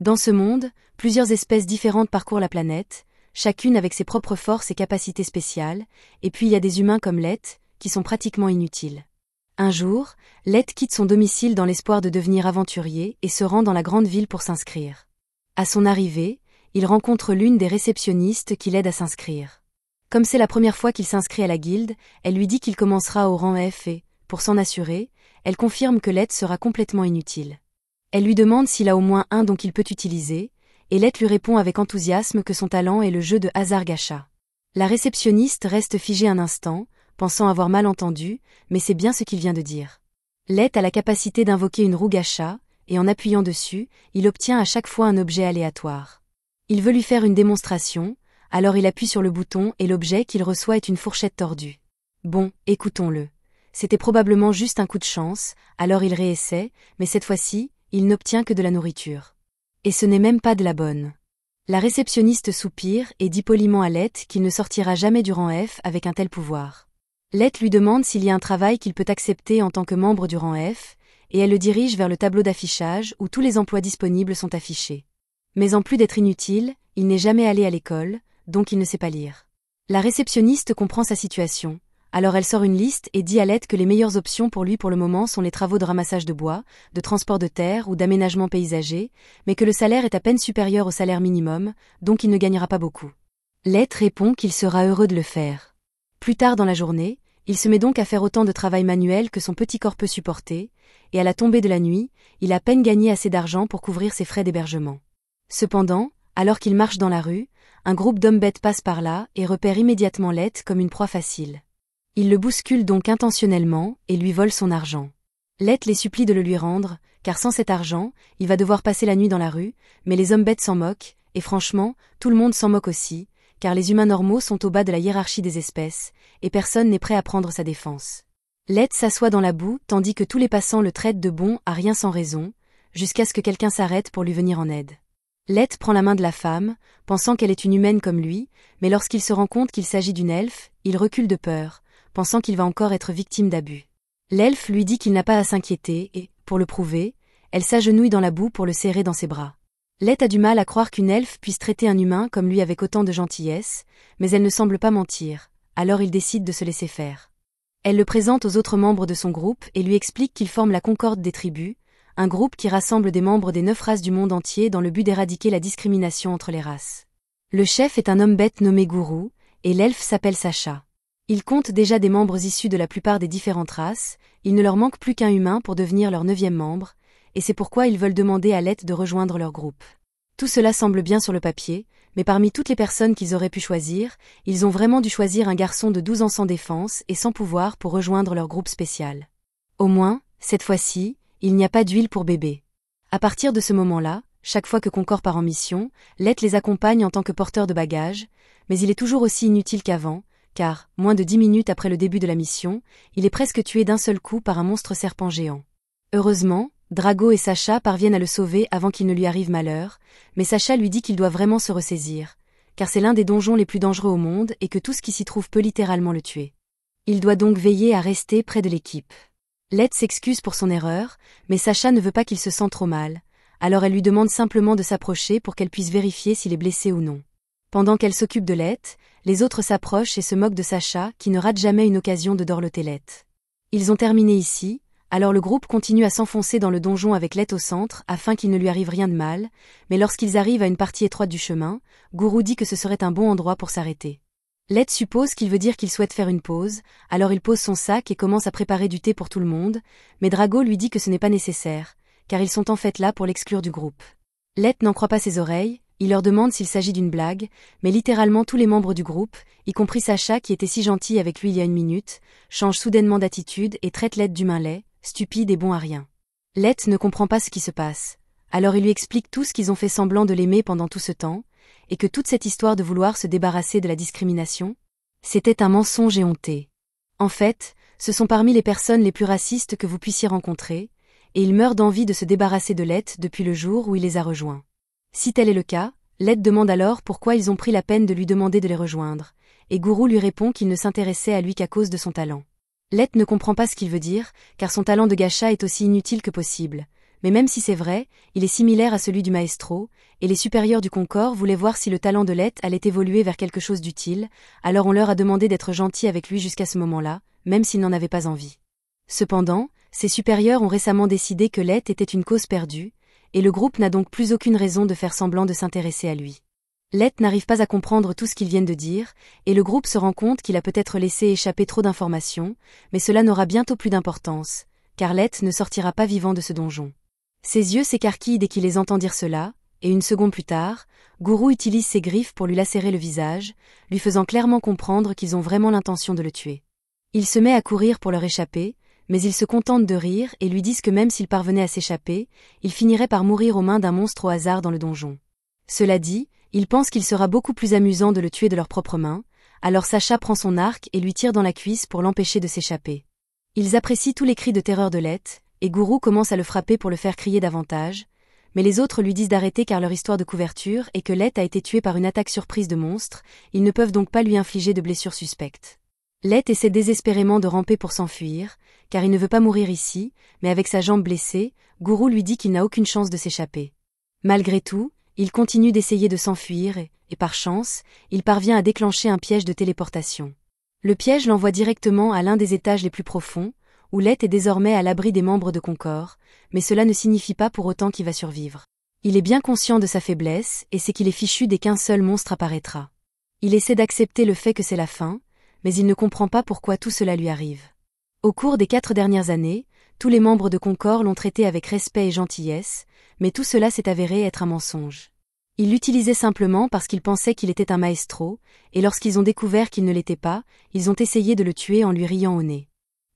Dans ce monde, plusieurs espèces différentes parcourent la planète, chacune avec ses propres forces et capacités spéciales, et puis il y a des humains comme Lett, qui sont pratiquement inutiles. Un jour, Lett quitte son domicile dans l'espoir de devenir aventurier et se rend dans la grande ville pour s'inscrire. À son arrivée, il rencontre l'une des réceptionnistes qui l'aide à s'inscrire. Comme c'est la première fois qu'il s'inscrit à la guilde, elle lui dit qu'il commencera au rang F et, pour s'en assurer, elle confirme que Lett sera complètement inutile. Elle lui demande s'il a au moins un don qu'il peut utiliser, et Lett lui répond avec enthousiasme que son talent est le jeu de hasard gacha. La réceptionniste reste figée un instant, pensant avoir mal entendu, mais c'est bien ce qu'il vient de dire. Lett a la capacité d'invoquer une roue gacha, et en appuyant dessus, il obtient à chaque fois un objet aléatoire. Il veut lui faire une démonstration, alors il appuie sur le bouton et l'objet qu'il reçoit est une fourchette tordue. Bon, écoutons-le. C'était probablement juste un coup de chance, alors il réessaie, mais cette fois-ci, il n'obtient que de la nourriture. Et ce n'est même pas de la bonne. La réceptionniste soupire et dit poliment à Lett qu'il ne sortira jamais du rang F avec un tel pouvoir. Lett lui demande s'il y a un travail qu'il peut accepter en tant que membre du rang F, et elle le dirige vers le tableau d'affichage où tous les emplois disponibles sont affichés. Mais en plus d'être inutile, il n'est jamais allé à l'école, donc il ne sait pas lire. La réceptionniste comprend sa situation, alors elle sort une liste et dit à Lett que les meilleures options pour lui pour le moment sont les travaux de ramassage de bois, de transport de terre ou d'aménagement paysager, mais que le salaire est à peine supérieur au salaire minimum, donc il ne gagnera pas beaucoup. Lett répond qu'il sera heureux de le faire. Plus tard dans la journée, il se met donc à faire autant de travail manuel que son petit corps peut supporter, et à la tombée de la nuit, il a à peine gagné assez d'argent pour couvrir ses frais d'hébergement. Cependant, alors qu'il marche dans la rue, un groupe d'hommes bêtes passe par là et repère immédiatement Lett comme une proie facile. Ils le bousculent donc intentionnellement et lui volent son argent. Lett les supplie de le lui rendre, car sans cet argent, il va devoir passer la nuit dans la rue, mais les hommes bêtes s'en moquent, et franchement, tout le monde s'en moque aussi, car les humains normaux sont au bas de la hiérarchie des espèces, et personne n'est prêt à prendre sa défense. Lett s'assoit dans la boue tandis que tous les passants le traitent de bon à rien sans raison, jusqu'à ce que quelqu'un s'arrête pour lui venir en aide. Lett prend la main de la femme, pensant qu'elle est une humaine comme lui, mais lorsqu'il se rend compte qu'il s'agit d'une elfe, il recule de peur, pensant qu'il va encore être victime d'abus. L'elfe lui dit qu'il n'a pas à s'inquiéter et, pour le prouver, elle s'agenouille dans la boue pour le serrer dans ses bras. Lett a du mal à croire qu'une elfe puisse traiter un humain comme lui avec autant de gentillesse, mais elle ne semble pas mentir, alors il décide de se laisser faire. Elle le présente aux autres membres de son groupe et lui explique qu'ils forment la Concorde des tribus, un groupe qui rassemble des membres des 9 races du monde entier dans le but d'éradiquer la discrimination entre les races. Le chef est un homme bête nommé Gourou, et l'elfe s'appelle Sacha. Ils comptent déjà des membres issus de la plupart des différentes races, il ne leur manque plus qu'un humain pour devenir leur 9e membre, et c'est pourquoi ils veulent demander à Lett de rejoindre leur groupe. Tout cela semble bien sur le papier, mais parmi toutes les personnes qu'ils auraient pu choisir, ils ont vraiment dû choisir un garçon de 12 ans sans défense et sans pouvoir pour rejoindre leur groupe spécial. Au moins, cette fois-ci, il n'y a pas d'huile pour bébé. À partir de ce moment-là, chaque fois que Concorde part en mission, Lett les accompagne en tant que porteur de bagages, mais il est toujours aussi inutile qu'avant, car, moins de 10 minutes après le début de la mission, il est presque tué d'un seul coup par un monstre serpent géant. Heureusement, Drago et Sacha parviennent à le sauver avant qu'il ne lui arrive malheur, mais Sacha lui dit qu'il doit vraiment se ressaisir, car c'est l'un des donjons les plus dangereux au monde et que tout ce qui s'y trouve peut littéralement le tuer. Il doit donc veiller à rester près de l'équipe. Lett s'excuse pour son erreur, mais Sacha ne veut pas qu'il se sente trop mal, alors elle lui demande simplement de s'approcher pour qu'elle puisse vérifier s'il est blessé ou non. Pendant qu'elle s'occupe de Lett, les autres s'approchent et se moquent de Sacha qui ne rate jamais une occasion de dorloter Lett. Ils ont terminé ici, alors le groupe continue à s'enfoncer dans le donjon avec Lett au centre afin qu'il ne lui arrive rien de mal, mais lorsqu'ils arrivent à une partie étroite du chemin, Gourou dit que ce serait un bon endroit pour s'arrêter. Lett suppose qu'il veut dire qu'il souhaite faire une pause, alors il pose son sac et commence à préparer du thé pour tout le monde, mais Drago lui dit que ce n'est pas nécessaire, car ils sont en fait là pour l'exclure du groupe. Lett n'en croit pas ses oreilles, il leur demande s'il s'agit d'une blague, mais littéralement tous les membres du groupe, y compris Sacha qui était si gentil avec lui il y a une minute, changent soudainement d'attitude et traitent Lett d'humain laid, stupide et bon à rien. Lett ne comprend pas ce qui se passe, alors il lui explique tous qu'ils ont fait semblant de l'aimer pendant tout ce temps, et que toute cette histoire de vouloir se débarrasser de la discrimination, c'était un mensonge éhonté. En fait, ce sont parmi les personnes les plus racistes que vous puissiez rencontrer, et il meurt d'envie de se débarrasser de Lett depuis le jour où il les a rejoints. Si tel est le cas, Lett demande alors pourquoi ils ont pris la peine de lui demander de les rejoindre, et Gourou lui répond qu'il ne s'intéressait à lui qu'à cause de son talent. Lett ne comprend pas ce qu'il veut dire, car son talent de gacha est aussi inutile que possible, mais même si c'est vrai, il est similaire à celui du maestro, et les supérieurs du Concorde voulaient voir si le talent de Lett allait évoluer vers quelque chose d'utile, alors on leur a demandé d'être gentils avec lui jusqu'à ce moment-là, même s'ils n'en avaient pas envie. Cependant, ses supérieurs ont récemment décidé que Lett était une cause perdue, et le groupe n'a donc plus aucune raison de faire semblant de s'intéresser à lui. Lett n'arrive pas à comprendre tout ce qu'ils viennent de dire, et le groupe se rend compte qu'il a peut-être laissé échapper trop d'informations, mais cela n'aura bientôt plus d'importance, car Lett ne sortira pas vivant de ce donjon. Ses yeux s'écarquillent dès qu'il les entend dire cela, et une seconde plus tard, Guru utilise ses griffes pour lui lacérer le visage, lui faisant clairement comprendre qu'ils ont vraiment l'intention de le tuer. Il se met à courir pour leur échapper, mais ils se contentent de rire et lui disent que même s'il parvenait à s'échapper, il finirait par mourir aux mains d'un monstre au hasard dans le donjon. Cela dit, ils pensent qu'il sera beaucoup plus amusant de le tuer de leurs propres mains, alors Sacha prend son arc et lui tire dans la cuisse pour l'empêcher de s'échapper. Ils apprécient tous les cris de terreur de Lett, et Guru commence à le frapper pour le faire crier davantage, mais les autres lui disent d'arrêter car leur histoire de couverture est que Lett a été tué par une attaque surprise de monstres, ils ne peuvent donc pas lui infliger de blessures suspectes. Lett essaie désespérément de ramper pour s'enfuir, car il ne veut pas mourir ici, mais avec sa jambe blessée, Guru lui dit qu'il n'a aucune chance de s'échapper. Malgré tout, il continue d'essayer de s'enfuir et par chance, il parvient à déclencher un piège de téléportation. Le piège l'envoie directement à l'un des étages les plus profonds, où Lett est désormais à l'abri des membres de Concorde, mais cela ne signifie pas pour autant qu'il va survivre. Il est bien conscient de sa faiblesse et sait qu'il est fichu dès qu'un seul monstre apparaîtra. Il essaie d'accepter le fait que c'est la fin, mais il ne comprend pas pourquoi tout cela lui arrive. Au cours des 4 dernières années, tous les membres de Concorde l'ont traité avec respect et gentillesse, mais tout cela s'est avéré être un mensonge. Ils l'utilisaient simplement parce qu'ils pensaient qu'il était un maestro, et lorsqu'ils ont découvert qu'il ne l'était pas, ils ont essayé de le tuer en lui riant au nez.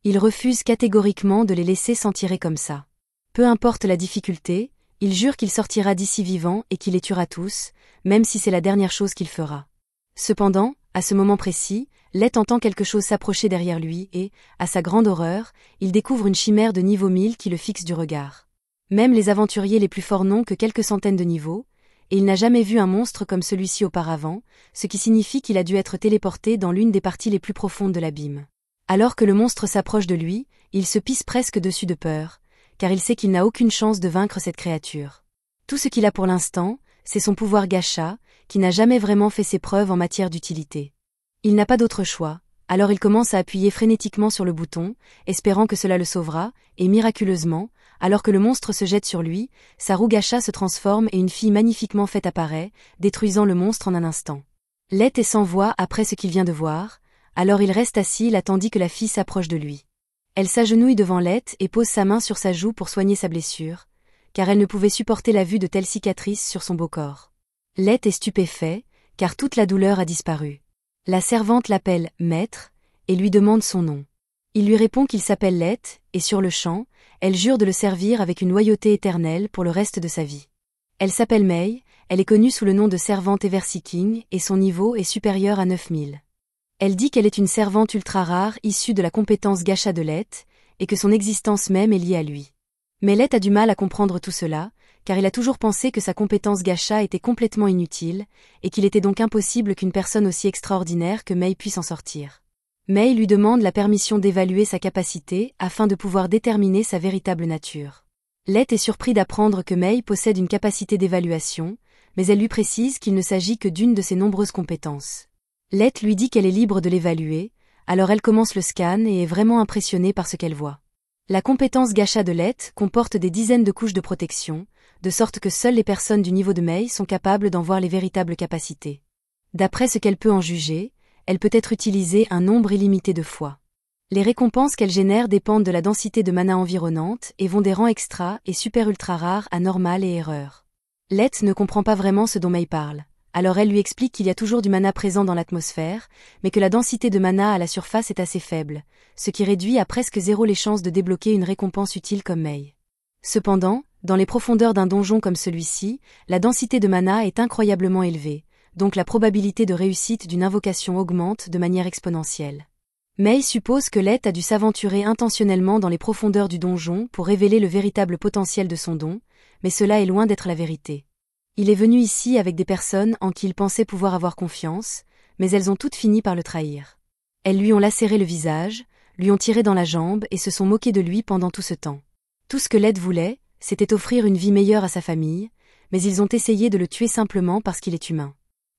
Ils refusent catégoriquement de les laisser s'en tirer comme ça. Peu importe la difficulté, il jure qu'il sortira d'ici vivant et qu'il les tuera tous, même si c'est la dernière chose qu'il fera. Cependant, à ce moment précis, Lett entend quelque chose s'approcher derrière lui et, à sa grande horreur, il découvre une chimère de niveau 1000 qui le fixe du regard. Même les aventuriers les plus forts n'ont que quelques centaines de niveaux, et il n'a jamais vu un monstre comme celui-ci auparavant, ce qui signifie qu'il a dû être téléporté dans l'une des parties les plus profondes de l'abîme. Alors que le monstre s'approche de lui, il se pisse presque dessus de peur, car il sait qu'il n'a aucune chance de vaincre cette créature. Tout ce qu'il a pour l'instant, c'est son pouvoir gacha, qui n'a jamais vraiment fait ses preuves en matière d'utilité. Il n'a pas d'autre choix, alors il commence à appuyer frénétiquement sur le bouton, espérant que cela le sauvera, et miraculeusement, alors que le monstre se jette sur lui, sa roue gacha se transforme et une fille magnifiquement faite apparaît, détruisant le monstre en un instant. Lett est sans voix après ce qu'il vient de voir, alors il reste assis là tandis que la fille s'approche de lui. Elle s'agenouille devant Lett et pose sa main sur sa joue pour soigner sa blessure, car elle ne pouvait supporter la vue de telles cicatrices sur son beau corps. Lett est stupéfait, car toute la douleur a disparu. La servante l'appelle « maître » et lui demande son nom. Il lui répond qu'il s'appelle Lett, et sur le champ, elle jure de le servir avec une loyauté éternelle pour le reste de sa vie. Elle s'appelle Mei, elle est connue sous le nom de servante Everseeking et son niveau est supérieur à 9000. Elle dit qu'elle est une servante ultra rare issue de la compétence gacha de Lett, et que son existence même est liée à lui. Mais Lett a du mal à comprendre tout cela, car il a toujours pensé que sa compétence gacha était complètement inutile, et qu'il était donc impossible qu'une personne aussi extraordinaire que Mei puisse en sortir. Mei lui demande la permission d'évaluer sa capacité afin de pouvoir déterminer sa véritable nature. Lett est surpris d'apprendre que Mei possède une capacité d'évaluation, mais elle lui précise qu'il ne s'agit que d'une de ses nombreuses compétences. Lett lui dit qu'elle est libre de l'évaluer, alors elle commence le scan et est vraiment impressionnée par ce qu'elle voit. La compétence gacha de Lett comporte des dizaines de couches de protection, de sorte que seules les personnes du niveau de Mei sont capables d'en voir les véritables capacités. D'après ce qu'elle peut en juger, elle peut être utilisée un nombre illimité de fois. Les récompenses qu'elle génère dépendent de la densité de mana environnante et vont des rangs extra et super ultra rares à normal et erreur. Lett ne comprend pas vraiment ce dont Mei parle. Alors elle lui explique qu'il y a toujours du mana présent dans l'atmosphère, mais que la densité de mana à la surface est assez faible, ce qui réduit à presque zéro les chances de débloquer une récompense utile comme Mei. Cependant, dans les profondeurs d'un donjon comme celui-ci, la densité de mana est incroyablement élevée, donc la probabilité de réussite d'une invocation augmente de manière exponentielle. Mei suppose que Lett a dû s'aventurer intentionnellement dans les profondeurs du donjon pour révéler le véritable potentiel de son don, mais cela est loin d'être la vérité. Il est venu ici avec des personnes en qui il pensait pouvoir avoir confiance, mais elles ont toutes fini par le trahir. Elles lui ont lacéré le visage, lui ont tiré dans la jambe et se sont moquées de lui pendant tout ce temps. Tout ce que Lett voulait, c'était offrir une vie meilleure à sa famille, mais ils ont essayé de le tuer simplement parce qu'il est humain.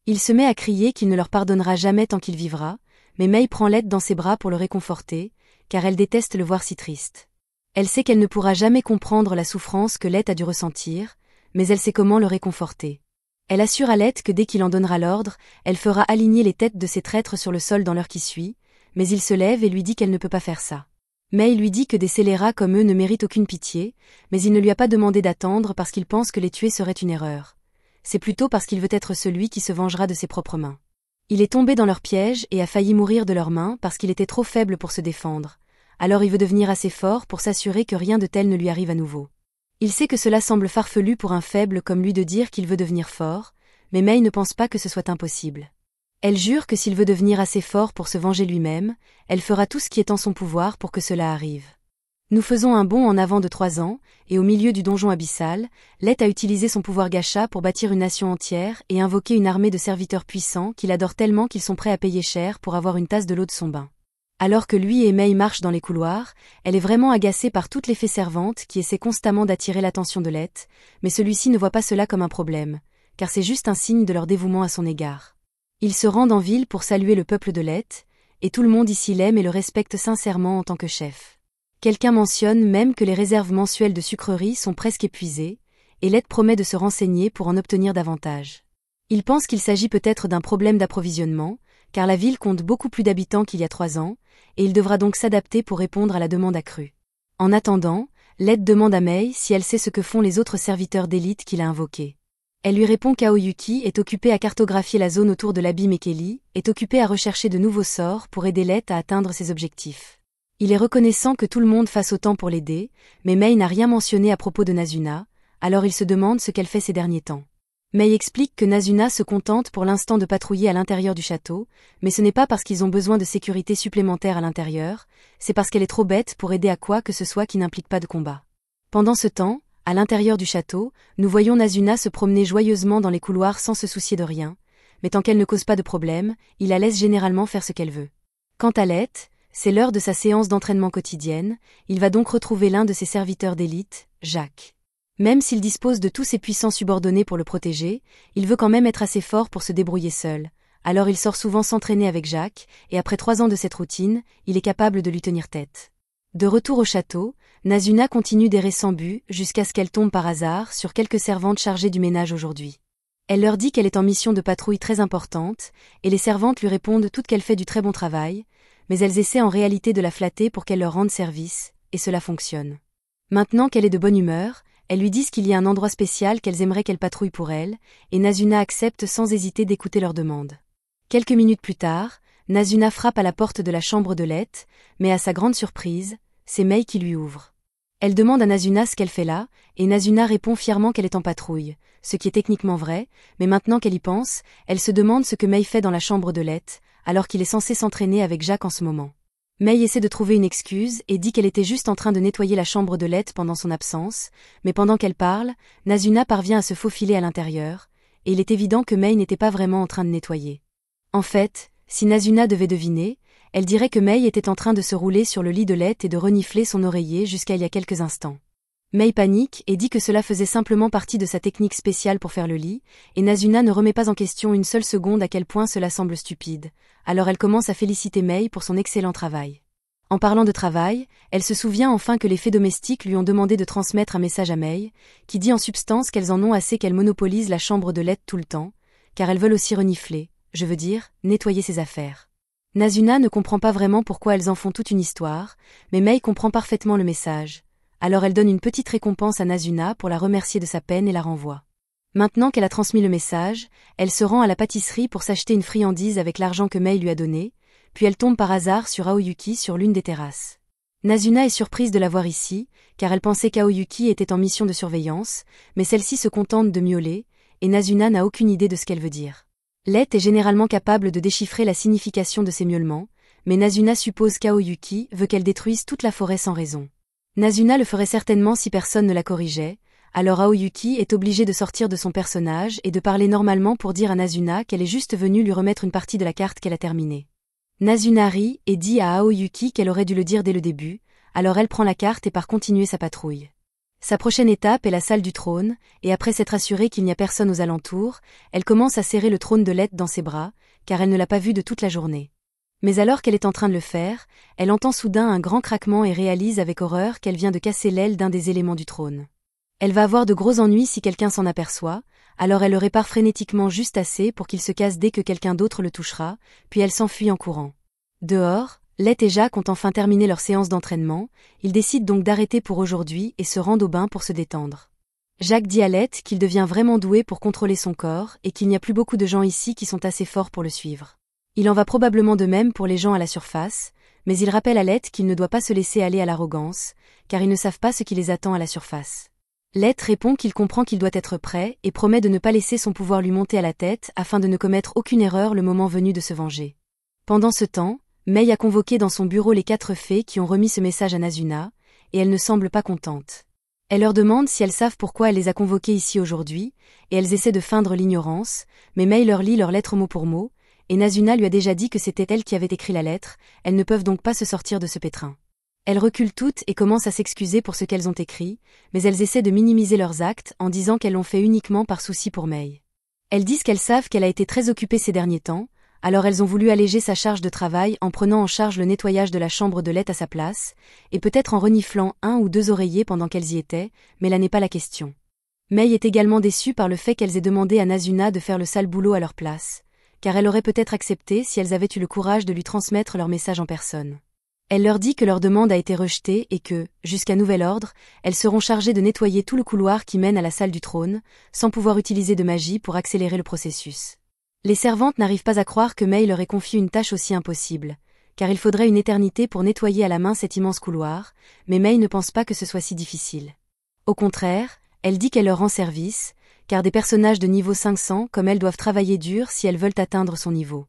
Il se met à crier qu'il ne leur pardonnera jamais tant qu'il vivra, mais Mei prend Lett dans ses bras pour le réconforter, car elle déteste le voir si triste. Elle sait qu'elle ne pourra jamais comprendre la souffrance que Lett a dû ressentir, mais elle sait comment le réconforter. Elle assure à Lett que dès qu'il en donnera l'ordre, elle fera aligner les têtes de ses traîtres sur le sol dans l'heure qui suit, mais il se lève et lui dit qu'elle ne peut pas faire ça. Mei lui dit que des scélérats comme eux ne méritent aucune pitié, mais il ne lui a pas demandé d'attendre parce qu'il pense que les tuer serait une erreur. C'est plutôt parce qu'il veut être celui qui se vengera de ses propres mains. Il est tombé dans leur piège et a failli mourir de leurs mains parce qu'il était trop faible pour se défendre. Alors il veut devenir assez fort pour s'assurer que rien de tel ne lui arrive à nouveau. Il sait que cela semble farfelu pour un faible comme lui de dire qu'il veut devenir fort, mais Mei ne pense pas que ce soit impossible. Elle jure que s'il veut devenir assez fort pour se venger lui-même, elle fera tout ce qui est en son pouvoir pour que cela arrive. Nous faisons un bond en avant de 3 ans, et au milieu du donjon abyssal, Lett a utilisé son pouvoir gacha pour bâtir une nation entière et invoquer une armée de serviteurs puissants qu'il adore tellement qu'ils sont prêts à payer cher pour avoir une tasse de l'eau de son bain. Alors que lui et Mei marchent dans les couloirs, elle est vraiment agacée par toutes les fées servantes qui essaient constamment d'attirer l'attention de Lett, mais celui-ci ne voit pas cela comme un problème, car c'est juste un signe de leur dévouement à son égard. Ils se rendent en ville pour saluer le peuple de Lett, et tout le monde ici l'aime et le respecte sincèrement en tant que chef. Quelqu'un mentionne même que les réserves mensuelles de sucreries sont presque épuisées, et Lett promet de se renseigner pour en obtenir davantage. Il pense qu'il s'agit peut-être d'un problème d'approvisionnement, car la ville compte beaucoup plus d'habitants qu'il y a 3 ans, et il devra donc s'adapter pour répondre à la demande accrue. En attendant, Lett demande à Mei si elle sait ce que font les autres serviteurs d'élite qu'il a invoqués. Elle lui répond qu'Aoyuki est occupé à cartographier la zone autour de l'abîme et Kelly est occupé à rechercher de nouveaux sorts pour aider Lett à atteindre ses objectifs. Il est reconnaissant que tout le monde fasse autant pour l'aider, mais Mei n'a rien mentionné à propos de Nazuna, alors il se demande ce qu'elle fait ces derniers temps. Mei explique que Nazuna se contente pour l'instant de patrouiller à l'intérieur du château, mais ce n'est pas parce qu'ils ont besoin de sécurité supplémentaire à l'intérieur, c'est parce qu'elle est trop bête pour aider à quoi que ce soit qui n'implique pas de combat. Pendant ce temps, à l'intérieur du château, nous voyons Nazuna se promener joyeusement dans les couloirs sans se soucier de rien, mais tant qu'elle ne cause pas de problème, il la laisse généralement faire ce qu'elle veut. Quant à Lett, c'est l'heure de sa séance d'entraînement quotidienne, il va donc retrouver l'un de ses serviteurs d'élite, Jacques. Même s'il dispose de tous ses puissants subordonnés pour le protéger, il veut quand même être assez fort pour se débrouiller seul, alors il sort souvent s'entraîner avec Jacques, et après 3 ans de cette routine, il est capable de lui tenir tête. De retour au château, Nazuna continue d'errer sans but jusqu'à ce qu'elle tombe par hasard sur quelques servantes chargées du ménage aujourd'hui. Elle leur dit qu'elle est en mission de patrouille très importante, et les servantes lui répondent toutes qu'elle fait du très bon travail, mais elles essaient en réalité de la flatter pour qu'elle leur rende service, et cela fonctionne. Maintenant qu'elle est de bonne humeur, elles lui disent qu'il y a un endroit spécial qu'elles aimeraient qu'elle patrouille pour elle, et Nazuna accepte sans hésiter d'écouter leur demande. Quelques minutes plus tard, Nazuna frappe à la porte de la chambre de Lett, mais à sa grande surprise, c'est Mei qui lui ouvre. Elle demande à Nazuna ce qu'elle fait là, et Nazuna répond fièrement qu'elle est en patrouille, ce qui est techniquement vrai, mais maintenant qu'elle y pense, elle se demande ce que Mei fait dans la chambre de Lett, alors qu'il est censé s'entraîner avec Jacques en ce moment. Mei essaie de trouver une excuse et dit qu'elle était juste en train de nettoyer la chambre de Lett pendant son absence, mais pendant qu'elle parle, Nazuna parvient à se faufiler à l'intérieur, et il est évident que Mei n'était pas vraiment en train de nettoyer. En fait, si Nazuna devait deviner, elle dirait que Mei était en train de se rouler sur le lit de Lett et de renifler son oreiller jusqu'à il y a quelques instants. Mei panique et dit que cela faisait simplement partie de sa technique spéciale pour faire le lit, et Nazuna ne remet pas en question une seule seconde à quel point cela semble stupide, alors elle commence à féliciter Mei pour son excellent travail. En parlant de travail, elle se souvient enfin que les fées domestiques lui ont demandé de transmettre un message à Mei, qui dit en substance qu'elles en ont assez qu'elle monopolise la chambre de Lett tout le temps, car elles veulent aussi renifler, je veux dire, nettoyer ses affaires. Nazuna ne comprend pas vraiment pourquoi elles en font toute une histoire, mais Mei comprend parfaitement le message. Alors elle donne une petite récompense à Nazuna pour la remercier de sa peine et la renvoie. Maintenant qu'elle a transmis le message, elle se rend à la pâtisserie pour s'acheter une friandise avec l'argent que Mei lui a donné, puis elle tombe par hasard sur Aoyuki sur l'une des terrasses. Nazuna est surprise de la voir ici, car elle pensait qu'Aoyuki était en mission de surveillance, mais celle-ci se contente de miauler, et Nazuna n'a aucune idée de ce qu'elle veut dire. Lett est généralement capable de déchiffrer la signification de ces miaulements, mais Nazuna suppose qu'Aoyuki veut qu'elle détruise toute la forêt sans raison. Nazuna le ferait certainement si personne ne la corrigeait, alors Aoyuki est obligée de sortir de son personnage et de parler normalement pour dire à Nazuna qu'elle est juste venue lui remettre une partie de la carte qu'elle a terminée. Nazuna rit et dit à Aoyuki qu'elle aurait dû le dire dès le début, alors elle prend la carte et part continuer sa patrouille. Sa prochaine étape est la salle du trône, et après s'être assurée qu'il n'y a personne aux alentours, elle commence à serrer le trône de Lett dans ses bras, car elle ne l'a pas vu de toute la journée. Mais alors qu'elle est en train de le faire, elle entend soudain un grand craquement et réalise avec horreur qu'elle vient de casser l'aile d'un des éléments du trône. Elle va avoir de gros ennuis si quelqu'un s'en aperçoit, alors elle le répare frénétiquement juste assez pour qu'il se casse dès que quelqu'un d'autre le touchera, puis elle s'enfuit en courant. Dehors, Lett et Jacques ont enfin terminé leur séance d'entraînement, ils décident donc d'arrêter pour aujourd'hui et se rendent au bain pour se détendre. Jacques dit à Lett qu'il devient vraiment doué pour contrôler son corps et qu'il n'y a plus beaucoup de gens ici qui sont assez forts pour le suivre. Il en va probablement de même pour les gens à la surface, mais il rappelle à Lett qu'il ne doit pas se laisser aller à l'arrogance, car ils ne savent pas ce qui les attend à la surface. Lett répond qu'il comprend qu'il doit être prêt et promet de ne pas laisser son pouvoir lui monter à la tête afin de ne commettre aucune erreur le moment venu de se venger. Pendant ce temps, Mei a convoqué dans son bureau les 4 fées qui ont remis ce message à Nazuna, et elle ne semble pas contente. Elle leur demande si elles savent pourquoi elle les a convoquées ici aujourd'hui, et elles essaient de feindre l'ignorance, mais Mei leur lit leur lettre mot pour mot, et Nazuna lui a déjà dit que c'était elle qui avait écrit la lettre, elles ne peuvent donc pas se sortir de ce pétrin. Elles reculent toutes et commencent à s'excuser pour ce qu'elles ont écrit, mais elles essaient de minimiser leurs actes en disant qu'elles l'ont fait uniquement par souci pour Mei. Elles disent qu'elles savent qu'elle a été très occupée ces derniers temps, alors elles ont voulu alléger sa charge de travail en prenant en charge le nettoyage de la chambre de Lett à sa place, et peut-être en reniflant 1 ou 2 oreillers pendant qu'elles y étaient, mais là n'est pas la question. Mei est également déçue par le fait qu'elles aient demandé à Nazuna de faire le sale boulot à leur place, car elle aurait peut-être accepté si elles avaient eu le courage de lui transmettre leur message en personne. Elle leur dit que leur demande a été rejetée et que, jusqu'à nouvel ordre, elles seront chargées de nettoyer tout le couloir qui mène à la salle du trône, sans pouvoir utiliser de magie pour accélérer le processus. Les servantes n'arrivent pas à croire que Mei leur ait confié une tâche aussi impossible, car il faudrait une éternité pour nettoyer à la main cet immense couloir, mais Mei ne pense pas que ce soit si difficile. Au contraire, elle dit qu'elle leur rend service, car des personnages de niveau 500 comme elle doivent travailler dur si elles veulent atteindre son niveau.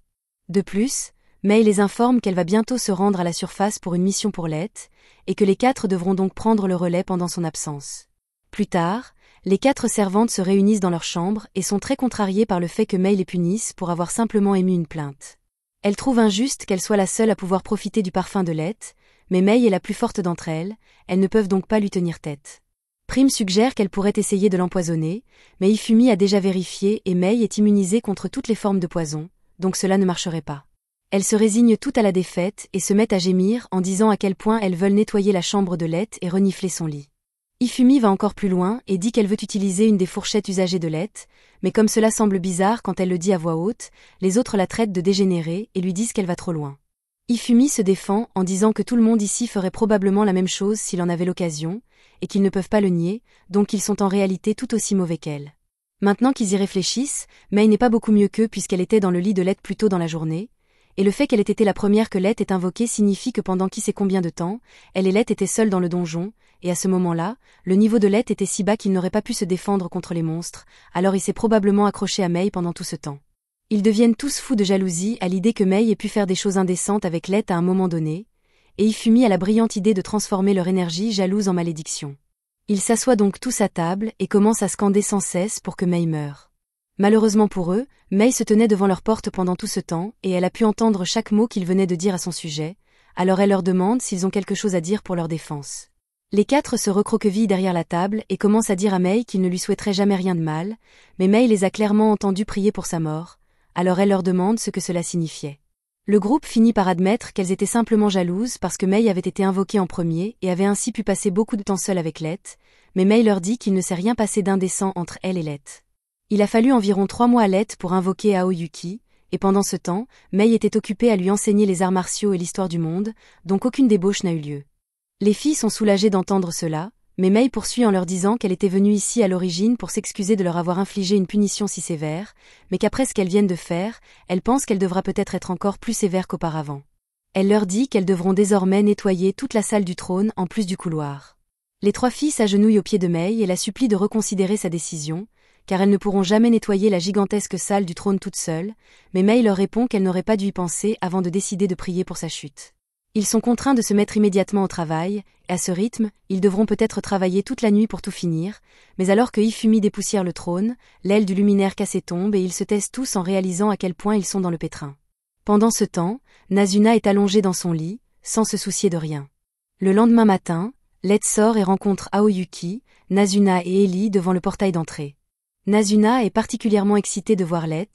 De plus, Mei les informe qu'elle va bientôt se rendre à la surface pour une mission pour Lett, et que les 4 devront donc prendre le relais pendant son absence. Plus tard, les 4 servantes se réunissent dans leur chambre et sont très contrariées par le fait que Mei les punisse pour avoir simplement émis une plainte. Elles trouvent injuste qu'elle soit la seule à pouvoir profiter du parfum de Lett, mais Mei est la plus forte d'entre elles ne peuvent donc pas lui tenir tête. Prime suggère qu'elle pourrait essayer de l'empoisonner, mais Ifumi a déjà vérifié et Mei est immunisée contre toutes les formes de poison, donc cela ne marcherait pas. Elles se résignent toutes à la défaite et se mettent à gémir en disant à quel point elles veulent nettoyer la chambre de Lett et renifler son lit. Ifumi va encore plus loin et dit qu'elle veut utiliser une des fourchettes usagées de Lett, mais comme cela semble bizarre quand elle le dit à voix haute, les autres la traitent de dégénérée et lui disent qu'elle va trop loin. Ifumi se défend en disant que tout le monde ici ferait probablement la même chose s'il en avait l'occasion, et qu'ils ne peuvent pas le nier, donc ils sont en réalité tout aussi mauvais qu'elle. Maintenant qu'ils y réfléchissent, Mei n'est pas beaucoup mieux qu'eux puisqu'elle était dans le lit de Lett plus tôt dans la journée, et le fait qu'elle ait été la première que Lett ait invoquée signifie que pendant qui sait combien de temps, elle et Lett étaient seules dans le donjon, et à ce moment-là, le niveau de Lett était si bas qu'il n'aurait pas pu se défendre contre les monstres, alors il s'est probablement accroché à Mei pendant tout ce temps. Ils deviennent tous fous de jalousie à l'idée que Mei ait pu faire des choses indécentes avec Lett à un moment donné, et Ifumi a la brillante idée de transformer leur énergie jalouse en malédiction. Ils s'assoient donc tous à table et commencent à scander sans cesse pour que Mei meure. Malheureusement pour eux, Mei se tenait devant leur porte pendant tout ce temps et elle a pu entendre chaque mot qu'ils venaient de dire à son sujet, alors elle leur demande s'ils ont quelque chose à dire pour leur défense. Les 4 se recroquevillent derrière la table et commencent à dire à Mei qu'ils ne lui souhaiteraient jamais rien de mal, mais Mei les a clairement entendus prier pour sa mort, alors elle leur demande ce que cela signifiait. Le groupe finit par admettre qu'elles étaient simplement jalouses parce que Mei avait été invoquée en premier et avait ainsi pu passer beaucoup de temps seule avec Lett, mais Mei leur dit qu'il ne s'est rien passé d'indécent entre elle et Lett. Il a fallu environ 3 mois à Lett pour invoquer Aoyuki, et pendant ce temps, Mei était occupée à lui enseigner les arts martiaux et l'histoire du monde, donc aucune débauche n'a eu lieu. Les filles sont soulagées d'entendre cela, mais Mei poursuit en leur disant qu'elle était venue ici à l'origine pour s'excuser de leur avoir infligé une punition si sévère, mais qu'après ce qu'elles viennent de faire, elle pense qu'elle devra peut-être être encore plus sévère qu'auparavant. Elle leur dit qu'elles devront désormais nettoyer toute la salle du trône en plus du couloir. Les 3 filles s'agenouillent aux pieds de Mei et la supplient de reconsidérer sa décision, car elles ne pourront jamais nettoyer la gigantesque salle du trône toute seule, mais Mei leur répond qu'elle n'aurait pas dû y penser avant de décider de prier pour sa chute. Ils sont contraints de se mettre immédiatement au travail, et à ce rythme, ils devront peut-être travailler toute la nuit pour tout finir, mais alors que Ifumi dépoussière le trône, l'aile du luminaire cassé tombe et ils se taisent tous en réalisant à quel point ils sont dans le pétrin. Pendant ce temps, Nazuna est allongée dans son lit, sans se soucier de rien. Le lendemain matin, Let sort et rencontre Aoyuki, Nazuna et Ellie devant le portail d'entrée. Nazuna est particulièrement excitée de voir Let,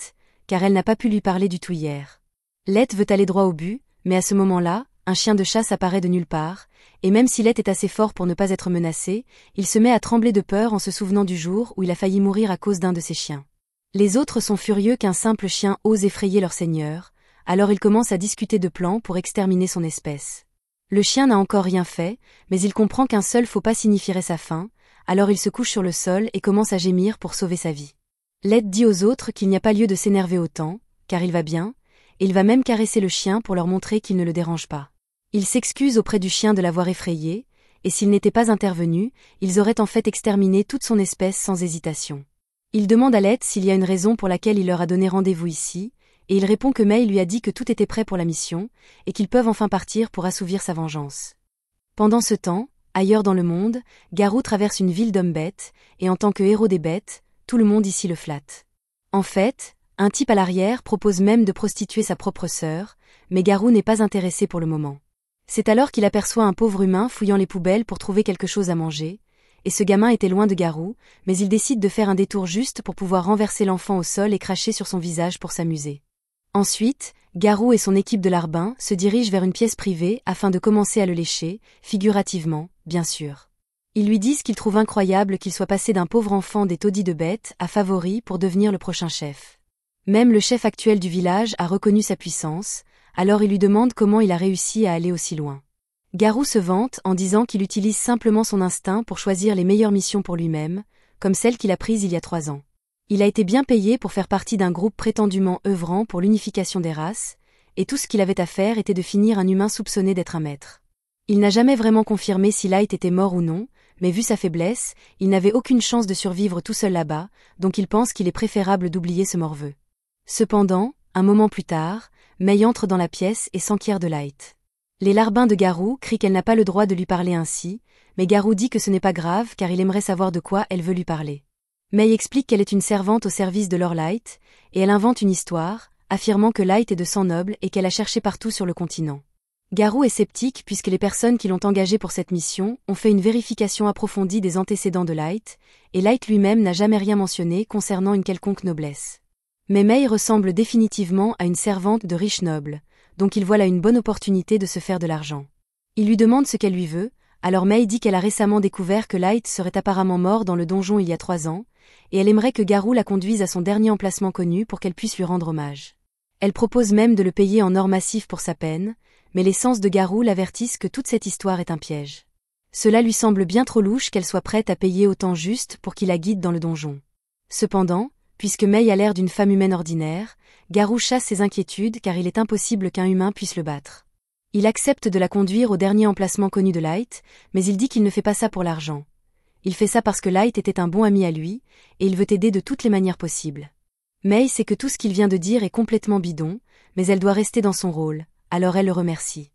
car elle n'a pas pu lui parler du tout hier. Let veut aller droit au but, mais à ce moment-là, un chien de chasse apparaît de nulle part, et même si Let est assez fort pour ne pas être menacé, il se met à trembler de peur en se souvenant du jour où il a failli mourir à cause d'un de ses chiens. Les autres sont furieux qu'un simple chien ose effrayer leur seigneur, alors ils commencent à discuter de plans pour exterminer son espèce. Le chien n'a encore rien fait, mais il comprend qu'un seul faux pas signifierait sa fin, alors il se couche sur le sol et commence à gémir pour sauver sa vie. Let dit aux autres qu'il n'y a pas lieu de s'énerver autant, car il va bien, et il va même caresser le chien pour leur montrer qu'il ne le dérange pas. Il s'excuse auprès du chien de l'avoir effrayé, et s'il n'était pas intervenu, ils auraient en fait exterminé toute son espèce sans hésitation. Il demande à Let s'il y a une raison pour laquelle il leur a donné rendez-vous ici, et il répond que Mei lui a dit que tout était prêt pour la mission, et qu'ils peuvent enfin partir pour assouvir sa vengeance. Pendant ce temps, ailleurs dans le monde, Garou traverse une ville d'hommes-bêtes, et en tant que héros des bêtes, tout le monde ici le flatte. En fait, un type à l'arrière propose même de prostituer sa propre sœur, mais Garou n'est pas intéressé pour le moment. C'est alors qu'il aperçoit un pauvre humain fouillant les poubelles pour trouver quelque chose à manger, et ce gamin était loin de Garou, mais il décide de faire un détour juste pour pouvoir renverser l'enfant au sol et cracher sur son visage pour s'amuser. Ensuite, Garou et son équipe de larbins se dirigent vers une pièce privée afin de commencer à le lécher, figurativement, bien sûr. Ils lui disent qu'ils trouvent incroyable qu'il soit passé d'un pauvre enfant des taudis de bêtes à favori pour devenir le prochain chef. Même le chef actuel du village a reconnu sa puissance, alors il lui demande comment il a réussi à aller aussi loin. Garou se vante en disant qu'il utilise simplement son instinct pour choisir les meilleures missions pour lui-même, comme celle qu'il a prise il y a 3 ans. Il a été bien payé pour faire partie d'un groupe prétendument œuvrant pour l'unification des races, et tout ce qu'il avait à faire était de finir un humain soupçonné d'être un maître. Il n'a jamais vraiment confirmé si Light était mort ou non, mais vu sa faiblesse, il n'avait aucune chance de survivre tout seul là-bas, donc il pense qu'il est préférable d'oublier ce morveux. Cependant, un moment plus tard, Mei entre dans la pièce et s'enquiert de Light. Les larbins de Garou crient qu'elle n'a pas le droit de lui parler ainsi, mais Garou dit que ce n'est pas grave car il aimerait savoir de quoi elle veut lui parler. Mei explique qu'elle est une servante au service de Lord Light, et elle invente une histoire, affirmant que Light est de sang noble et qu'elle a cherché partout sur le continent. Garou est sceptique puisque les personnes qui l'ont engagé pour cette mission ont fait une vérification approfondie des antécédents de Light, et Light lui-même n'a jamais rien mentionné concernant une quelconque noblesse. Mais Mei ressemble définitivement à une servante de riche noble, donc il voit là une bonne opportunité de se faire de l'argent. Il lui demande ce qu'elle lui veut, alors Mei dit qu'elle a récemment découvert que Light serait apparemment mort dans le donjon il y a 3 ans, et elle aimerait que Garou la conduise à son dernier emplacement connu pour qu'elle puisse lui rendre hommage. Elle propose même de le payer en or massif pour sa peine, mais les sens de Garou l'avertissent que toute cette histoire est un piège. Cela lui semble bien trop louche qu'elle soit prête à payer autant juste pour qu'il la guide dans le donjon. Cependant, puisque Mei a l'air d'une femme humaine ordinaire, Garou chasse ses inquiétudes car il est impossible qu'un humain puisse le battre. Il accepte de la conduire au dernier emplacement connu de Light, mais il dit qu'il ne fait pas ça pour l'argent. Il fait ça parce que Light était un bon ami à lui, et il veut aider de toutes les manières possibles. Mei sait que tout ce qu'il vient de dire est complètement bidon, mais elle doit rester dans son rôle, alors elle le remercie.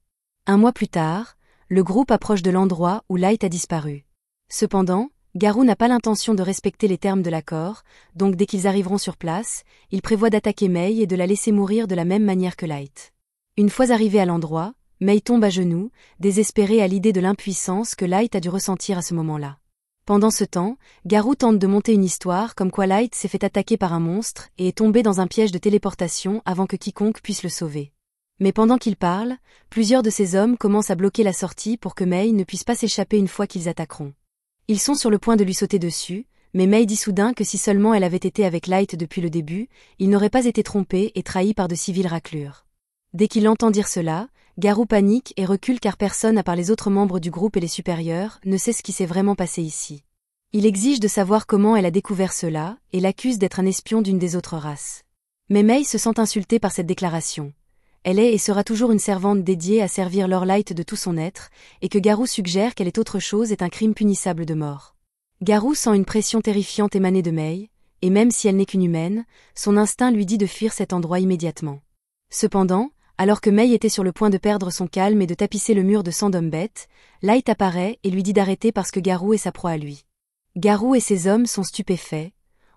1 mois plus tard, le groupe approche de l'endroit où Light a disparu. Cependant, Garou n'a pas l'intention de respecter les termes de l'accord, donc dès qu'ils arriveront sur place, il prévoit d'attaquer Mei et de la laisser mourir de la même manière que Light. Une fois arrivé à l'endroit, Mei tombe à genoux, désespérée à l'idée de l'impuissance que Light a dû ressentir à ce moment-là. Pendant ce temps, Garou tente de monter une histoire comme quoi Light s'est fait attaquer par un monstre et est tombé dans un piège de téléportation avant que quiconque puisse le sauver. Mais pendant qu'il parle, plusieurs de ses hommes commencent à bloquer la sortie pour que Mei ne puisse pas s'échapper une fois qu'ils attaqueront. Ils sont sur le point de lui sauter dessus, mais Mei dit soudain que si seulement elle avait été avec Light depuis le début, il n'aurait pas été trompé et trahi par de si viles raclures. Dès qu'il entend dire cela, Garou panique et recule car personne à part les autres membres du groupe et les supérieurs ne sait ce qui s'est vraiment passé ici. Il exige de savoir comment elle a découvert cela et l'accuse d'être un espion d'une des autres races. Mais Mei se sent insultée par cette déclaration. Elle est et sera toujours une servante dédiée à servir Lord Light de tout son être, et que Garou suggère qu'elle est autre chose est un crime punissable de mort. Garou sent une pression terrifiante émaner de Mei, et même si elle n'est qu'une humaine, son instinct lui dit de fuir cet endroit immédiatement. Cependant, alors que Mei était sur le point de perdre son calme et de tapisser le mur de sang d'homme-bête, Light apparaît et lui dit d'arrêter parce que Garou est sa proie à lui. Garou et ses hommes sont stupéfaits,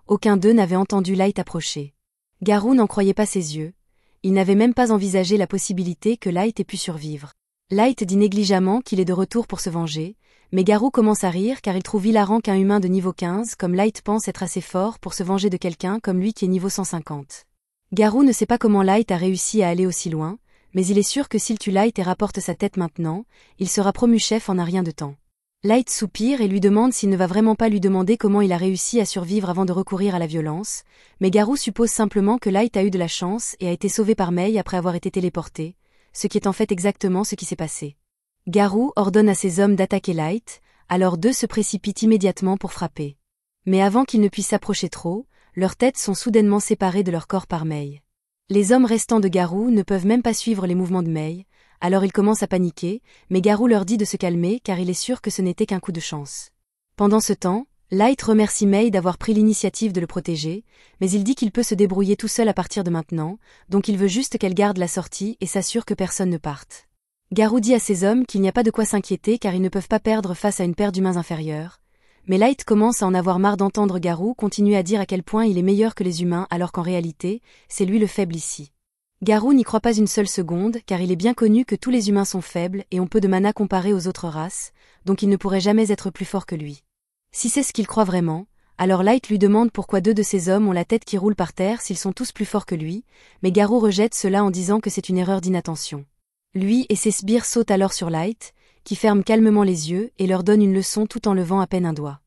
aucun d'eux n'avait entendu Light approcher. Garou n'en croyait pas ses yeux, il n'avait même pas envisagé la possibilité que Light ait pu survivre. Light dit négligemment qu'il est de retour pour se venger, Mais Garou commence à rire car il trouve hilarant qu'un humain de niveau 15 comme Light pense être assez fort pour se venger de quelqu'un comme lui qui est niveau 150. Garou ne sait pas comment Light a réussi à aller aussi loin, mais il est sûr que s'il tue Light et rapporte sa tête maintenant, il sera promu chef en un rien de temps. Light soupire et lui demande s'il ne va vraiment pas lui demander comment il a réussi à survivre avant de recourir à la violence, mais Garou suppose simplement que Light a eu de la chance et a été sauvé par Mei après avoir été téléporté, ce qui est en fait exactement ce qui s'est passé. Garou ordonne à ses hommes d'attaquer Light, alors deux se précipitent immédiatement pour frapper. Mais avant qu'ils ne puissent s'approcher trop, leurs têtes sont soudainement séparées de leur corps par Mei. Les hommes restants de Garou ne peuvent même pas suivre les mouvements de Mei, alors ils commencent à paniquer, mais Garou leur dit de se calmer car il est sûr que ce n'était qu'un coup de chance. Pendant ce temps, Light remercie Mei d'avoir pris l'initiative de le protéger, mais il dit qu'il peut se débrouiller tout seul à partir de maintenant, donc il veut juste qu'elle garde la sortie et s'assure que personne ne parte. Garou dit à ses hommes qu'il n'y a pas de quoi s'inquiéter car ils ne peuvent pas perdre face à une paire d'humains inférieurs. Mais Light commence à en avoir marre d'entendre Garou continuer à dire à quel point il est meilleur que les humains alors qu'en réalité, c'est lui le faible ici. Garou n'y croit pas une seule seconde car il est bien connu que tous les humains sont faibles et ont peu de mana comparé aux autres races, donc il ne pourrait jamais être plus fort que lui. Si c'est ce qu'il croit vraiment, alors Light lui demande pourquoi deux de ses hommes ont la tête qui roule par terre s'ils sont tous plus forts que lui, mais Garou rejette cela en disant que c'est une erreur d'inattention. Lui et ses sbires sautent alors sur Light, qui ferme calmement les yeux et leur donne une leçon tout en levant à peine un doigt.